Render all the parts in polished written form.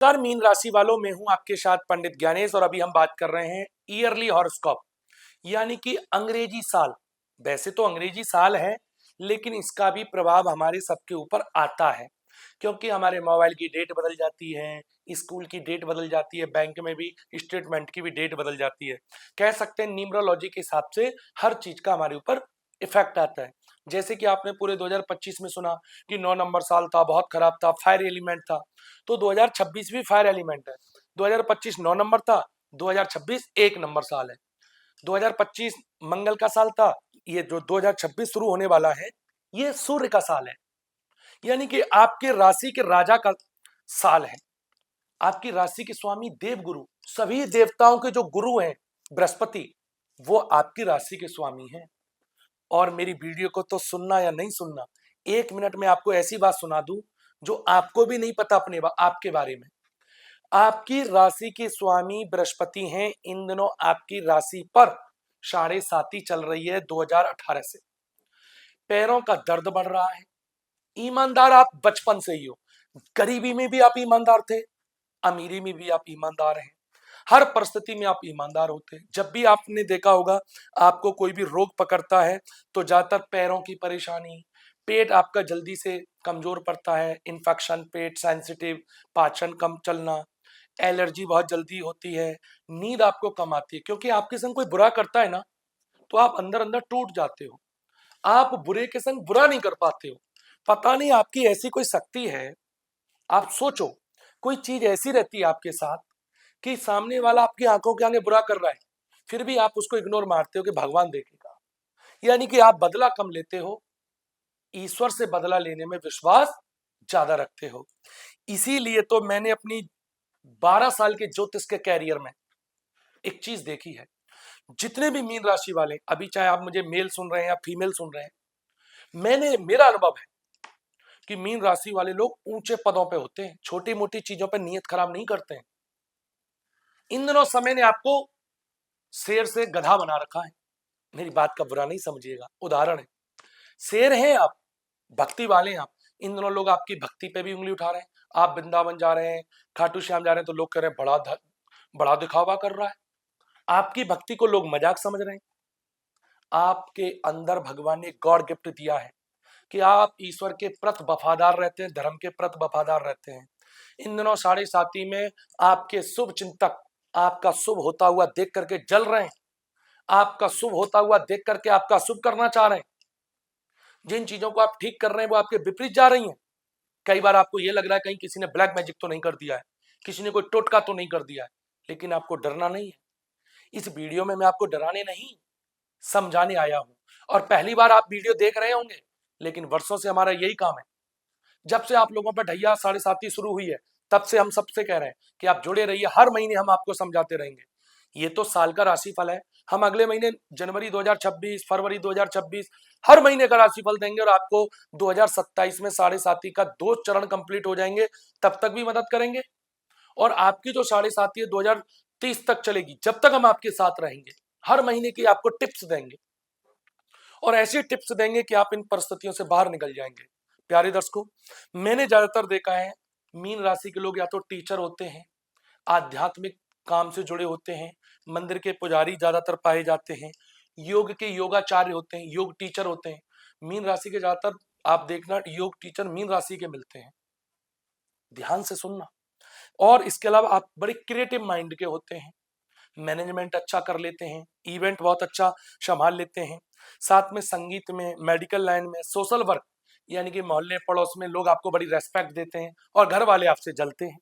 नमस्कार मीन राशि वालों, मैं हूं आपके साथ पंडित ज्ञानेश और अभी हम बात कर रहे हैं ईयरली हॉरोस्कोप यानी कि अंग्रेजी साल। वैसे तो अंग्रेजी साल है, लेकिन इसका भी प्रभाव हमारे सबके ऊपर आता है क्योंकि हमारे मोबाइल की डेट बदल जाती है, स्कूल की डेट बदल जाती है, बैंक में भी स्टेटमेंट की भी डेट बदल जाती है। कह सकते हैं न्यूमरोलॉजी के हिसाब से हर चीज का हमारे ऊपर इफेक्ट आता है। जैसे कि आपने पूरे 2025 में सुना कि 9 नंबर साल था, बहुत खराब था, फायर एलिमेंट था। तो 2026 भी फायर एलिमेंट है। 2025 9 नंबर था, 2026 1 नंबर साल है। 2025 मंगल का साल था, ये जो 2026 शुरू होने वाला है ये सूर्य का साल है। यानी कि आपके राशि के राजा का साल है। आपकी राशि के स्वामी देवगुरु, सभी देवताओं के जो गुरु हैं बृहस्पति, वो आपकी राशि के स्वामी हैं। और मेरी वीडियो को तो सुनना या नहीं सुनना, 1 मिनट में आपको ऐसी बात सुना दूं जो आपको भी नहीं पता आपके बारे में। आपकी राशि के स्वामी बृहस्पति हैं। इन दिनों आपकी राशि पर साढ़े साती चल रही है 2018 से। पैरों का दर्द बढ़ रहा है। ईमानदार आप बचपन से ही हो। गरीबी में भी आप ईमानदार थे, अमीरी में भी आप ईमानदार हैं। हर परिस्थिति में आप ईमानदार होते हैं। जब भी आपने देखा होगा आपको कोई भी रोग पकड़ता है तो ज्यादातर पैरों की परेशानी, पेट आपका जल्दी से कमजोर पड़ता है, इन्फेक्शन, पेट सेंसिटिव, पाचन कम चलना, एलर्जी बहुत जल्दी होती है, नींद आपको कम आती है क्योंकि आपके संग कोई बुरा करता है ना, तो आप अंदर अंदर टूट जाते हो। आप बुरे के संग बुरा नहीं कर पाते हो। पता नहीं आपकी ऐसी कोई शक्ति है। आप सोचो, कोई चीज ऐसी रहती है आपके साथ कि सामने वाला आपकी आंखों के आगे बुरा कर रहा है, फिर भी आप उसको इग्नोर मारते हो कि भगवान देखेगा। यानी कि आप बदला कम लेते हो, ईश्वर से बदला लेने में विश्वास ज्यादा रखते हो। इसीलिए तो मैंने अपनी 12 साल के ज्योतिष के कैरियर में एक चीज देखी है। जितने भी मीन राशि वाले, अभी चाहे आप मुझे मेल सुन रहे हैं या फीमेल सुन रहे हैं, मेरा अनुभव है कि मीन राशि वाले लोग ऊंचे पदों पे होते हैं, छोटी मोटी चीजों पे नीयत खराब नहीं करते हैं। इन दिनों समय ने आपको शेर से गधा बना रखा है। मेरी बात का बुरा नहीं समझिएगा, उदाहरण है। शेर हैं आप, भक्ति वाले हैं आप। इन दिनों लोग आपकी भक्ति पे भी उंगली उठा रहे हैं। आप वृंदावन जा रहे हैं, खाटू श्याम जा रहे हैं, तो लोग कह रहे हैं बड़ा दिखावा कर रहा है। आपकी भक्ति को लोग मजाक समझ रहे हैं। आपके अंदर भगवान ने गॉड गिफ्ट दिया है कि आप ईश्वर के प्रति वफादार रहते हैं, धर्म के प्रति वफादार रहते हैं। इन दिनों साढ़े साती में आपके शुभ चिंतक आपका शुभ होता हुआ देख करके जल रहे हैं। आपका शुभ होता हुआ देख करके आपका शुभ करना चाह रहे हैं। जिन चीजों को आप ठीक कर रहे हैं वो आपके विपरीत जा रही हैं। कई बार आपको यह लग रहा है कहीं किसी ने ब्लैक मैजिक तो नहीं कर दिया है, किसी ने कोई टोटका तो नहीं कर दिया है। लेकिन आपको डरना नहीं है। इस वीडियो में मैं आपको डराने नहीं, समझाने आया हूं। और पहली बार आप वीडियो देख रहे होंगे, लेकिन वर्षों से हमारा यही काम है। जब से आप लोगों पर ढैया साढ़े साती शुरू हुई है, तब से हम सबसे कह रहे हैं कि आप जुड़े रहिए। हर महीने हम आपको समझाते रहेंगे। ये तो साल का राशिफल है। हम अगले महीने जनवरी 2026, फरवरी 2026 हर महीने का राशिफल देंगे और आपको 2027 में साढ़े साती का 2 चरण कंप्लीट हो जाएंगे, तब तक भी मदद करेंगे। और आपकी जो साढ़े साती है 2030 तक चलेगी, जब तक हम आपके साथ रहेंगे। हर महीने की आपको टिप्स देंगे और ऐसी टिप्स देंगे कि आप इन परिस्थितियों से बाहर निकल जाएंगे। प्यारे दर्शकों, मैंने ज्यादातर देखा है मीन राशि के लोग या तो टीचर होते हैं, आध्यात्मिक काम से जुड़े होते हैं, मंदिर के पुजारी ज्यादातर पाए जाते हैं, योग के योगाचार्य होते हैं, योग टीचर होते हैं। मीन राशि के ज्यादातर आप देखना योग टीचर मीन राशि के मिलते हैं। ध्यान से सुनना। और इसके अलावा आप बड़े क्रिएटिव माइंड के होते हैं, मैनेजमेंट अच्छा कर लेते हैं, इवेंट बहुत अच्छा संभाल लेते हैं। साथ में संगीत में, मेडिकल लाइन में, सोशल वर्क, यानी कि मोहल्ले पड़ोस में लोग आपको बड़ी रेस्पेक्ट देते हैं और घर वाले आपसे जलते हैं।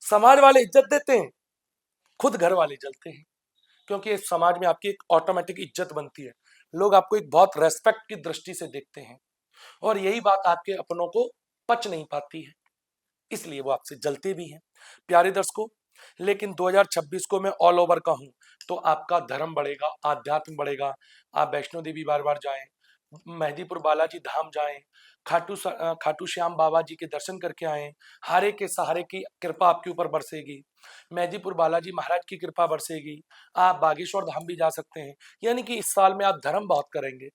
समाज वाले इज्जत देते हैं, खुद घर वाले जलते हैं, क्योंकि इस समाज में आपकी एक ऑटोमेटिक इज्जत बनती है। लोग आपको एक बहुत रेस्पेक्ट की दृष्टि से देखते हैं और यही बात आपके अपनों को पच नहीं पाती है, इसलिए वो आपसे जलते भी हैं। प्यारे दर्शकों, लेकिन 2026 को मैं ऑल ओवर का हूं, तो आपका धर्म बढ़ेगा, आध्यात्म बढ़ेगा। आप वैष्णो देवी बार बार जाएं, मेहदीपुर बालाजी धाम जाएं, खाटू श्याम बाबा जी के दर्शन करके आएं। हारे के सहारे की कृपा आपके ऊपर बरसेगी। मेहदीपुर बालाजी महाराज की कृपा बरसेगी। आप बागेश्वर धाम भी जा सकते हैं। यानी कि इस साल में आप धर्म बहुत करेंगे।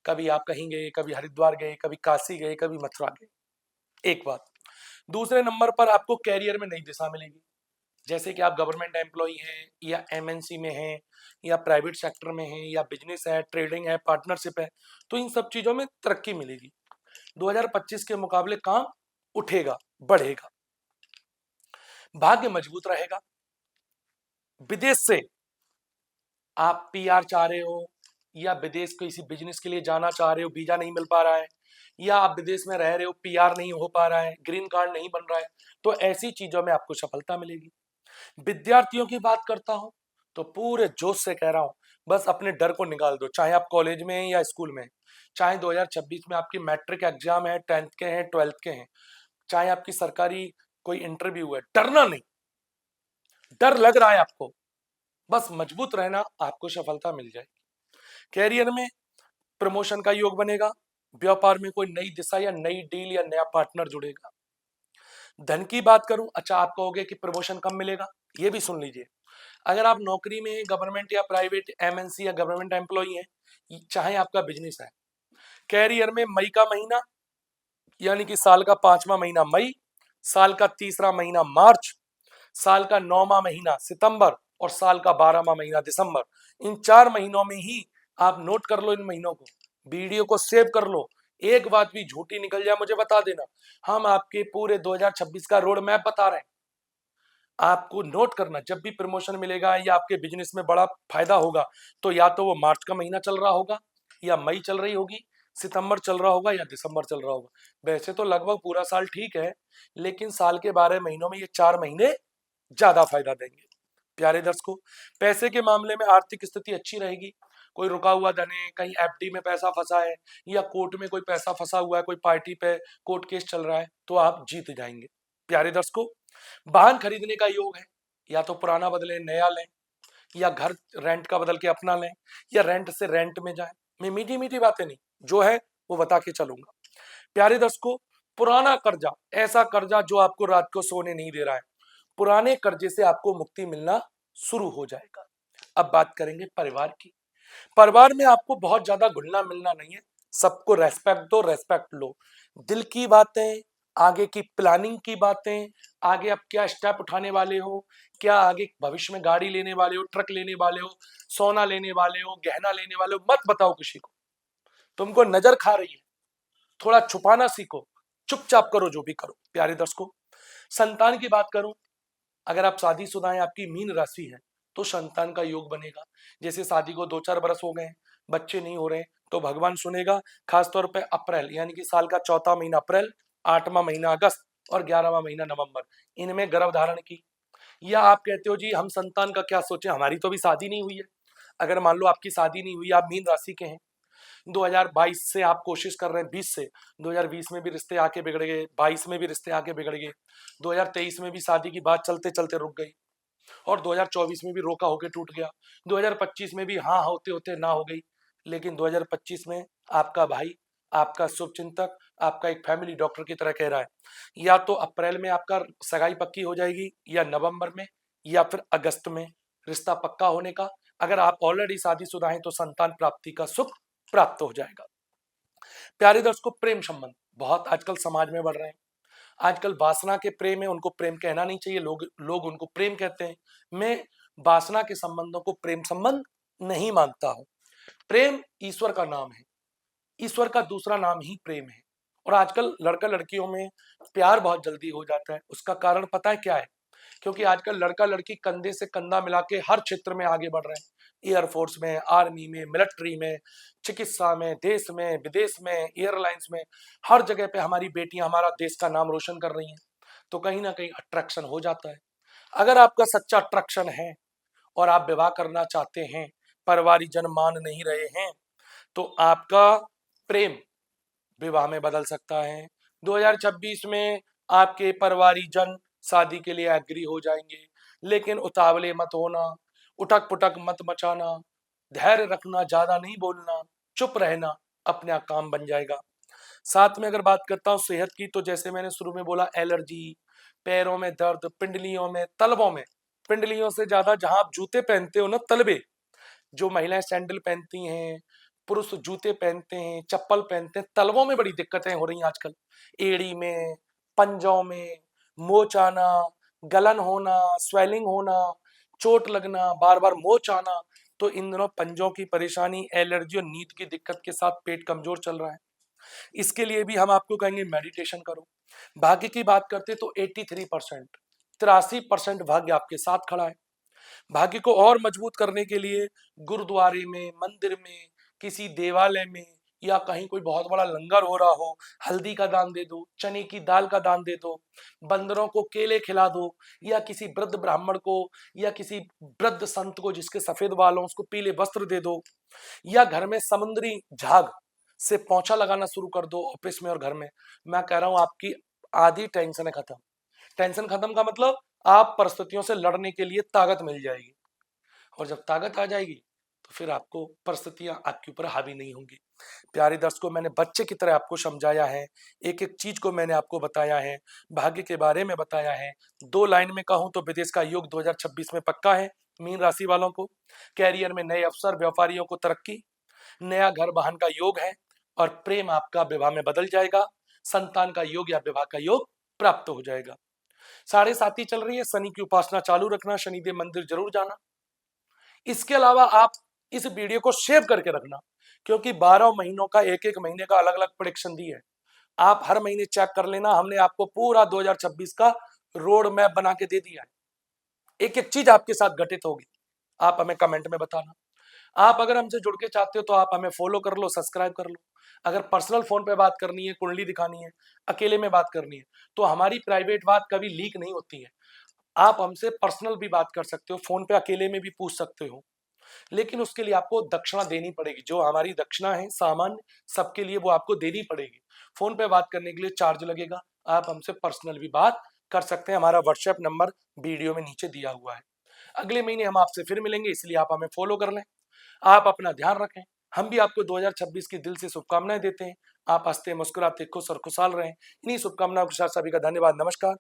कभी आप कहीं गए, कभी हरिद्वार गए, कभी काशी गए, कभी मथुरा गए। एक बात, दूसरे नंबर पर आपको कैरियर में नई दिशा मिलेगी, जैसे कि आप गवर्नमेंट एम्प्लॉय हैं या एमएनसी में हैं या प्राइवेट सेक्टर में हैं या बिजनेस है, ट्रेडिंग है, पार्टनरशिप है, तो इन सब चीजों में तरक्की मिलेगी। 2025 के मुकाबले काम उठेगा, बढ़ेगा, भाग्य मजबूत रहेगा। विदेश से आप पीआर चाह रहे हो या विदेश किसी बिजनेस के लिए जाना चाह रहे हो, वीजा नहीं मिल पा रहा है, या आप विदेश में रह रहे हो, पीआर नहीं हो पा रहा है, ग्रीन कार्ड नहीं बन रहा है, तो ऐसी चीजों में आपको सफलता मिलेगी। विद्यार्थियों की बात करता हूं तो पूरे जोश से कह रहा हूं, बस अपने डर को निकाल दो, चाहे आप कॉलेज में हैं या स्कूल में हैं, चाहे 2026 में आपकी मैट्रिक एग्जाम है, 10th के हैं, 12th के हैं, चाहे आपकी सरकारी कोई इंटरव्यू है, डरना नहीं। डर लग रहा है आपको, बस मजबूत रहना, आपको सफलता मिल जाएगी। कैरियर में प्रमोशन का योग बनेगा, व्यापार में कोई नई दिशा या नई डील या नया पार्टनर जुड़ेगा। धन की बात करूं, अच्छा आप कहोगे कि प्रमोशन कब मिलेगा, ये भी सुन लीजिए। अगर आप नौकरी में गवर्नमेंट या प्राइवेट एमएनसी या गवर्नमेंट एम्प्लॉई हैं, चाहे आपका बिजनेस है, कैरियर में मई का महीना, यानी कि साल का 5वां महीना मई, साल का 3रा महीना मार्च, साल का 9वां महीना सितंबर और साल का 12वां महीना दिसंबर, इन 4 महीनों में ही आप नोट कर लो इन महीनों को, वीडियो को सेव कर लो, एक बात भी झूठी निकल जाए मुझे बता देना, हम आपके पूरे 2026 का रोड मैप बता रहे हैं। आपको नोट करना, जब भी प्रमोशन मिलेगा या आपके बिजनेस में बड़ा फायदा होगा, तो या तो वो मार्च का महीना चल रहा होगा, या मई चल रही होगी, सितंबर चल रहा होगा, या दिसंबर चल रहा होगा। वैसे तो लगभग पूरा साल ठीक है, लेकिन साल के 12 महीनों में ये 4 महीने ज्यादा फायदा देंगे। प्यारे दर्शकों, पैसे के मामले में आर्थिक स्थिति अच्छी रहेगी। कोई रुका हुआ धन है, कहीं एफडी में पैसा फंसा है, या कोर्ट में कोई पैसा फंसा हुआ है, कोई पार्टी पे कोर्ट केस चल रहा है, तो आप जीत जाएंगे। प्यारे दर्शकों, वाहन खरीदने का योग है, या तो पुराना बदले नया लें, या घर रेंट का बदल के अपना लें, या रेंट से रेंट में जाएं। मैं मीठी मीठी बातें नहीं, जो है वो बता के चलूंगा। प्यारे दर्शकों, पुराना कर्जा, ऐसा कर्जा जो आपको रात को सोने नहीं दे रहा है, पुराने कर्जे से आपको मुक्ति मिलना शुरू हो जाएगा। अब बात करेंगे परिवार की। परिवार में आपको बहुत ज्यादा घुलना मिलना नहीं है, सबको रेस्पेक्ट दो, रेस्पेक्ट लो। दिल की बातें, आगे की प्लानिंग की बातें, आगे आप क्या स्टेप उठाने वाले हो, क्या आगे भविष्य में गाड़ी लेने वाले हो, ट्रक लेने वाले हो, सोना लेने वाले हो, गहना लेने वाले हो, मत बताओ किसी को। तुमको नजर खा रही है, थोड़ा छुपाना सीखो, चुपचाप करो जो भी करो। प्यारे दर्शकों, संतान की बात करूं, अगर आप शादीशुदा हैं, आपकी मीन राशि है, तो संतान का योग बनेगा। जैसे शादी को 2-4 बरस हो गए, बच्चे नहीं हो रहे, तो भगवान सुनेगा। खासतौर पे अप्रैल, यानी कि साल का चौथा महीना अप्रैल, 8वां महीना अगस्त और 11वां महीना नवंबर, इनमें गर्भ धारण की। या आप कहते हो जी हम संतान का क्या सोचें, हमारी तो अभी शादी नहीं हुई है। अगर मान लो आपकी शादी नहीं हुई, आप मीन राशि के हैं, 2022 से आप कोशिश कर रहे हैं, 20 से, 2020 में भी रिश्ते आके बिगड़ गए, 22 में भी रिश्ते आके बिगड़ गए, 2023 में भी शादी की बात चलते चलते रुक गई, और 2024 में भी रोका होके टूट गया, 2025 में भी हाँ होते होते ना हो गई। लेकिन 2025 में आपका भाई, आपका शुभचिंतक, आपका एक फैमिली डॉक्टर की तरह कह रहा है, या तो अप्रैल में आपका सगाई पक्की हो जाएगी, या नवंबर में, या फिर अगस्त में रिश्ता पक्का होने का। अगर आप ऑलरेडी शादीशुदा हैं तो संतान प्राप्ति का सुख प्राप्त हो जाएगा। प्यारे दर्शकों, प्रेम संबंध बहुत आजकल समाज में बढ़ रहे हैं। आजकल वासना के प्रेम है, उनको प्रेम कहना नहीं चाहिए, लोग लोग उनको प्रेम कहते हैं। मैं वासना के संबंधों को प्रेम संबंध नहीं मानता हूं। प्रेम ईश्वर का नाम है, ईश्वर का दूसरा नाम ही प्रेम है। और आजकल लड़का लड़कियों में प्यार बहुत जल्दी हो जाता है, उसका कारण पता है क्या है? क्योंकि आजकल लड़का लड़की कंधे से कंधा मिला के हर क्षेत्र में आगे बढ़ रहे हैं, एयरफोर्स में, आर्मी में, मिलिट्री में, चिकित्सा में, देश में, विदेश में, एयरलाइंस में, हर जगह पे हमारी बेटियां हमारा देश का नाम रोशन कर रही हैं। तो कहीं ना कहीं अट्रैक्शन हो जाता है। अगर आपका सच्चा अट्रैक्शन है और आप विवाह करना चाहते हैं, परिवारिक जन मान नहीं रहे हैं, तो आपका प्रेम विवाह में बदल सकता है। 2026 में आपके परिवारिक जन शादी के लिए एग्री हो जाएंगे, लेकिन उतावले मत होना, उठक पुटक मत मचाना, धैर्य रखना, ज्यादा नहीं बोलना, चुप रहना, अपना काम बन जाएगा। साथ में अगर बात करता हूँ सेहत की, तो जैसे मैंने शुरू में बोला, एलर्जी, पैरों में दर्द, पिंडलियों में, तलवों में, पिंडलियों से ज्यादा जहां आप जूते पहनते हो ना, तलबे, जो महिलाएं सैंडल पहनती हैं, पुरुष जूते पहनते हैं, चप्पल पहनते हैं, तलवों में बड़ी दिक्कतें हो रही हैं आजकल, एड़ी में, पंजों में, मोच आना, गलन होना, स्वेलिंग होना, चोट लगना, बार बार मोच आना, तो इन दिनों पंजों की परेशानी, एलर्जी और नींद की दिक्कत के साथ पेट कमजोर चल रहा है। इसके लिए भी हम आपको कहेंगे मेडिटेशन करो। भाग्य की बात करते तो 83%, 83% भाग्य आपके साथ खड़ा है। भाग्य को और मजबूत करने के लिए गुरुद्वारे में, मंदिर में, किसी देवालय में, या कहीं कोई बहुत बड़ा लंगर हो रहा हो, हल्दी का दान दे दो, चने की दाल का दान दे दो, बंदरों को केले खिला दो, या किसी वृद्ध ब्राह्मण को या किसी वृद्ध संत को जिसके सफेद बाल हों उसको पीले वस्त्र दे दो, या घर में समुद्री झाग से पोंछा लगाना शुरू कर दो ऑफिस में और घर में। मैं कह रहा हूं आपकी आधी टेंशन खत्म। टेंशन खत्म का मतलब आप परिस्थितियों से लड़ने के लिए ताकत मिल जाएगी, और जब ताकत आ जाएगी तो फिर आपको परिस्थितियां आपके ऊपर हावी नहीं होंगी। प्यारे दर्शकों, मैंने बच्चे की तरह आपको समझाया है, एक एक चीज को मैंने आपको बताया है, भाग्य के बारे में बताया है। दो लाइन में कहूं तो विदेश का योग 2026 में पक्का है मीन राशि वालों को। कैरियर में नए अवसर, व्यापारियों को तरक्की, नया घर वाहन का योग है, और प्रेम आपका विवाह में बदल जाएगा, संतान का योग या विवाह का योग प्राप्त हो जाएगा। साढ़े साथी चल रही है, शनि की उपासना चालू रखना, शनिदेव मंदिर जरूर जाना। इसके अलावा आप इस वीडियो को सेव करके रखना, क्योंकि 12 महीनों का एक एक महीने का अलग अलग प्रेडिक्शन दी है। आप हर महीने चेक कर लेना, हमने आपको पूरा 2026 का रोड मैप बना के दे दिया है। एक एक चीज आपके साथ घटित होगी, आप हमें कमेंट में बताना। आप अगर हमसे जुड़ के चाहते हो तो आप हमें फॉलो कर लो, सब्सक्राइब कर लो। अगर पर्सनल फोन पे बात करनी है, कुंडली दिखानी है, अकेले में बात करनी है, तो हमारी प्राइवेट बात कभी लीक नहीं होती है। आप हमसे पर्सनल भी बात कर सकते हो, फोन पे अकेले में भी पूछ सकते हो, लेकिन उसके लिए आपको दक्षिणा देनी पड़ेगी। जो हमारी दक्षिणा है सामान्य सबके लिए, वो आपको देनी पड़ेगी। फोन पे बात करने के लिए चार्ज लगेगा। आप हमसे पर्सनल भी बात कर सकते हैं, हमारा व्हाट्सएप नंबर वीडियो में नीचे दिया हुआ है। अगले महीने हम आपसे फिर मिलेंगे, इसलिए आप हमें फॉलो कर लें। आप अपना ध्यान रखें, हम भी आपको 2026 की दिल से शुभकामनाएं देते हैं। आप हंसते मुस्कुराते खुश और खुशहाल रहें। इन्हीं शुभकामनाओं के साथ सभी का धन्यवाद, नमस्कार,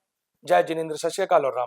जय जिनेन्द्र, सत श्री अकाल और राम राम।